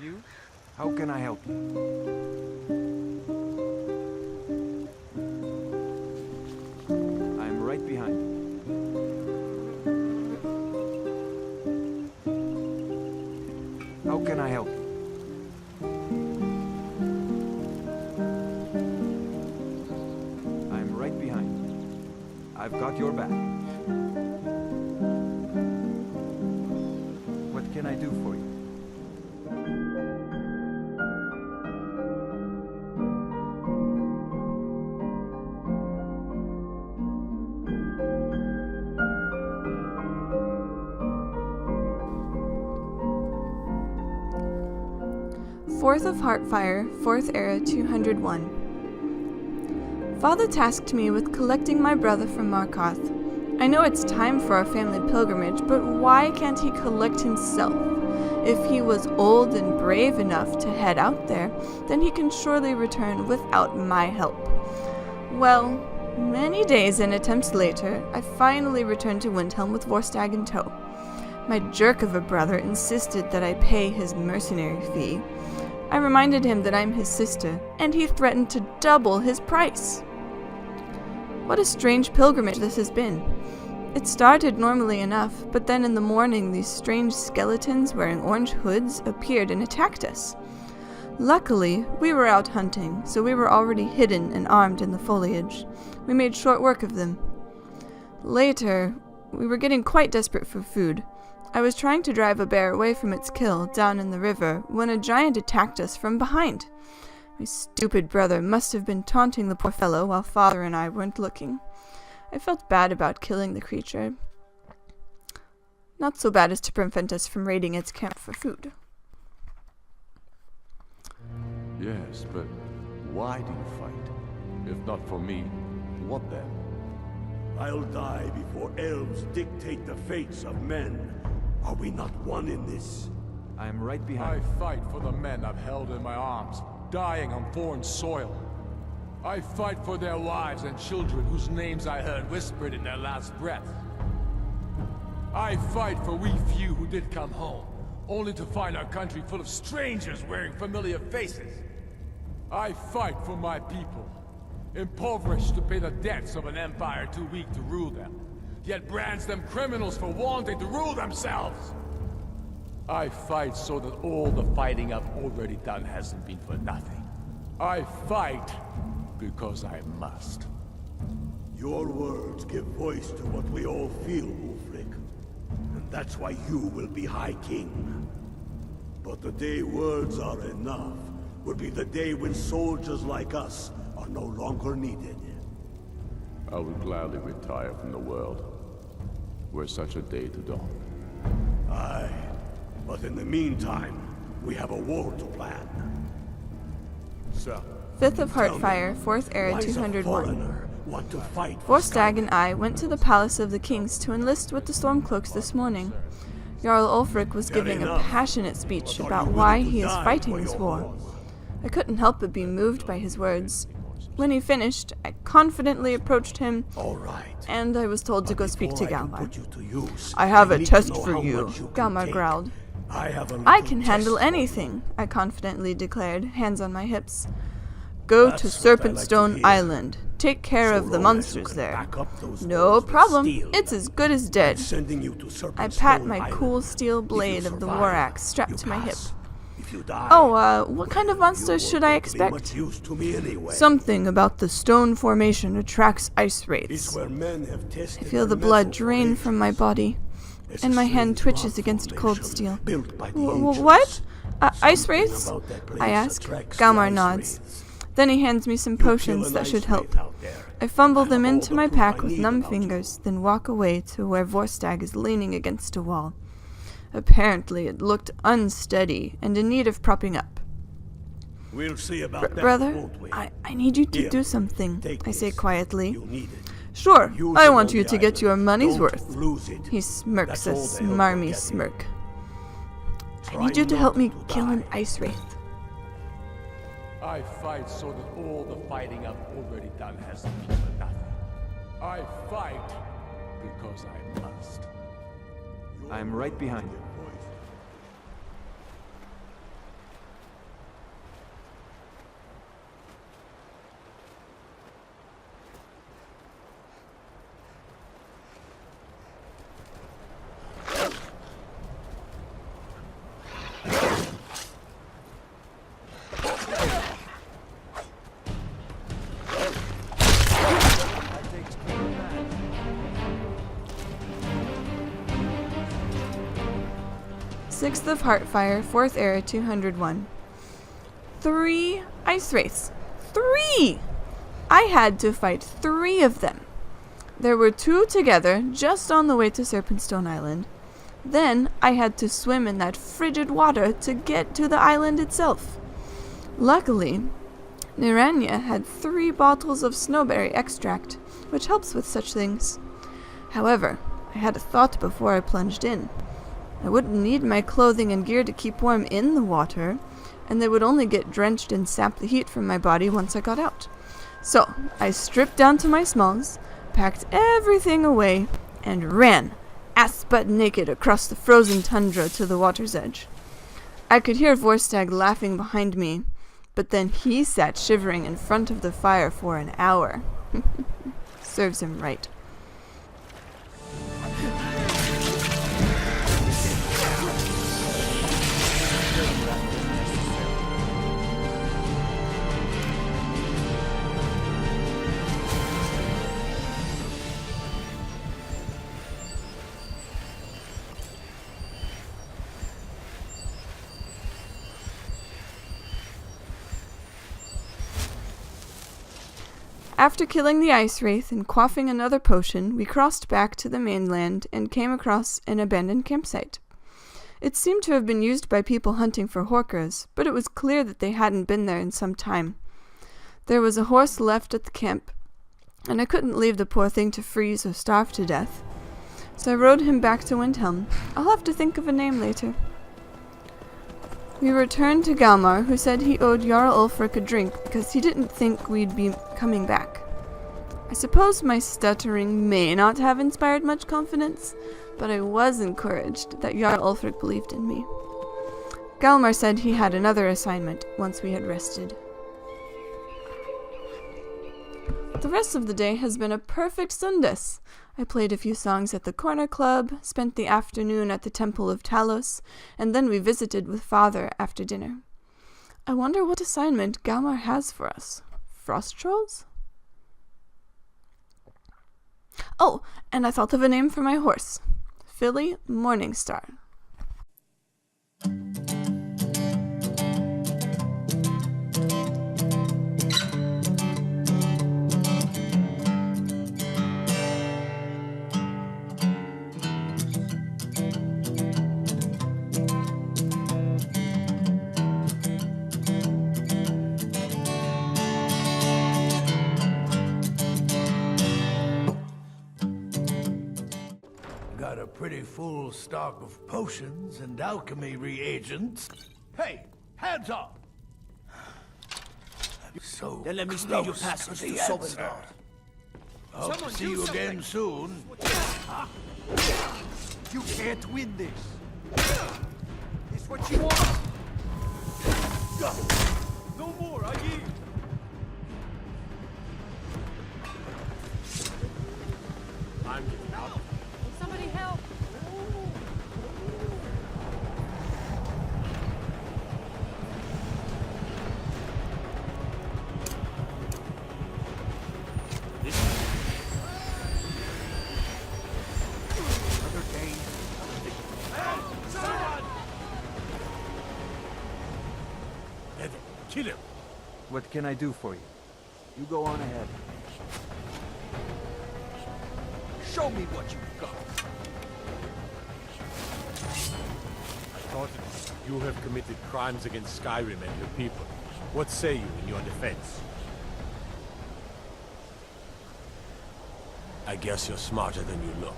you? How can I help you? I'm right behind you. How can I help you? I'm right behind you. I've got your back. What can I do for you? Fourth of Heartfire, 4th Era 201. Father tasked me with collecting my brother from Markarth. I know it's time for our family pilgrimage, but why can't he collect himself? If he was old and brave enough to head out there, then he can surely return without my help. Well, many days and attempts later, I finally returned to Windhelm with Vorstag in tow. My jerk of a brother insisted that I pay his mercenary fee. I reminded him that I'm his sister, and he threatened to double his price. What a strange pilgrimage this has been. It started normally enough, but then in the morning these strange skeletons wearing orange hoods appeared and attacked us. Luckily, we were out hunting, so we were already hidden and armed in the foliage. We made short work of them. Later, we were getting quite desperate for food. I was trying to drive a bear away from its kill down in the river when a giant attacked us from behind. My stupid brother must have been taunting the poor fellow while Father and I weren't looking. I felt bad about killing the creature. Not so bad as to prevent us from raiding its camp for food. Yes, but why do you fight? If not for me, what then? I'll die before elves dictate the fates of men. Are we not one in this? I'm right behind you. I fight for the men I've held in my arms, dying on foreign soil. I fight for their wives and children whose names I heard whispered in their last breath. I fight for we few who did come home, only to find our country full of strangers wearing familiar faces. I fight for my people, impoverished to pay the debts of an empire too weak to rule them, yet brands them criminals for wanting to rule themselves. I fight so that all the fighting I've already done hasn't been for nothing. I fight because I must. Your words give voice to what we all feel, Ulfric. And that's why you will be High King. But the day words are enough will be the day when soldiers like us are no longer needed. I would gladly retire from the world, were such a day to dawn. Aye, but in the meantime, we have a war to plan. So, 5th of Heartfire, 4th Era 201. Vorstag and I went to the palace of the kings to enlist with the Stormcloaks this morning. Jarl Ulfric was giving a passionate speech about why he is fighting this war. I couldn't help but be moved by his words. When he finished, I confidently approached him, and I was told to go speak to Galmar. I have a test for you, Galmar growled. I can handle anything, I confidently declared, hands on my hips. Go to Serpentstone Island. Take care of the monsters there. No problem. It's as good as dead. I pat my cool steel blade of the war axe strapped to my hip. Oh, what kind of monsters should I expect? Something about the stone formation attracts ice wraiths. I feel the blood drain from my body, and my hand twitches against cold steel. What? Ice wraiths? I ask. Galmar nods. Then he hands me some potions that should help. I fumble them into my pack with numb fingers, then walk away to where Vorstag is leaning against a wall. Apparently it looked unsteady and in need of propping up. We'll see about that, Brother, won't we? I need you to do something, I say quietly. You'll need it. Sure, Use I it want on you the to get island. your money's Don't worth. lose it. He smirks a That's all they'll smarmy get. smirk. I Try need you to not help me to kill an die. ice wraith. I fight so that all the fighting I've already done hasn't been for nothing. I fight because I must. I'm right behind you. 6th of Heartfire, 4th Era 201. 3 ice wraiths. 3! I had to fight 3 of them. There were 2 together, just on the way to Serpentstone Island. Then I had to swim in that frigid water to get to the island itself. Luckily, Niranya had 3 bottles of snowberry extract, which helps with such things. However, I had a thought before I plunged in. I wouldn't need my clothing and gear to keep warm in the water, and they would only get drenched and sap the heat from my body once I got out. So, I stripped down to my smalls, packed everything away, and ran, ass butt naked, across the frozen tundra to the water's edge. I could hear Vorstag laughing behind me, but then he sat shivering in front of the fire for an hour. Serves him right. After killing the ice wraith and quaffing another potion, we crossed back to the mainland and came across an abandoned campsite. It seemed to have been used by people hunting for horkers, but it was clear that they hadn't been there in some time. There was a horse left at the camp, and I couldn't leave the poor thing to freeze or starve to death. So I rode him back to Windhelm. I'll have to think of a name later. We returned to Galmar, who said he owed Jarl Ulfric a drink because he didn't think we'd be coming back. I suppose my stuttering may not have inspired much confidence, but I was encouraged that Jarl Ulfric believed in me. Galmar said he had another assignment once we had rested. The rest of the day has been a perfect Sundas. I played a few songs at the Corner Club, spent the afternoon at the Temple of Talos, and then we visited with Father after dinner. I wonder what assignment Galmar has for us. Frost Trolls? Oh, and I thought of a name for my horse. Philly Morningstar. Got a pretty full stock of potions and alchemy reagents. Hey, hands up! So Then let me speed your close passage to the Sovngarde. answer. Hope to see you again soon. You can't win this. It's what you want. No more, I yield. I'm giving up. Somebody help! Another day, Evan, kill him. what can I do for you? You go on ahead. Show me what you've got. I thought you have committed crimes against Skyrim and your people. What say you in your defense? I guess you're smarter than you look.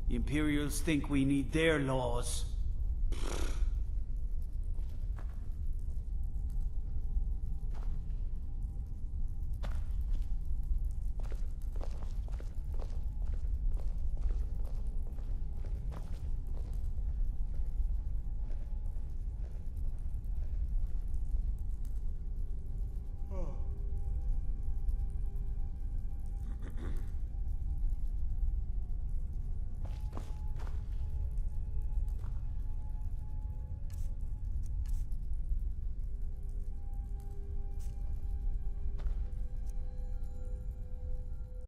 The Imperials think we need their laws.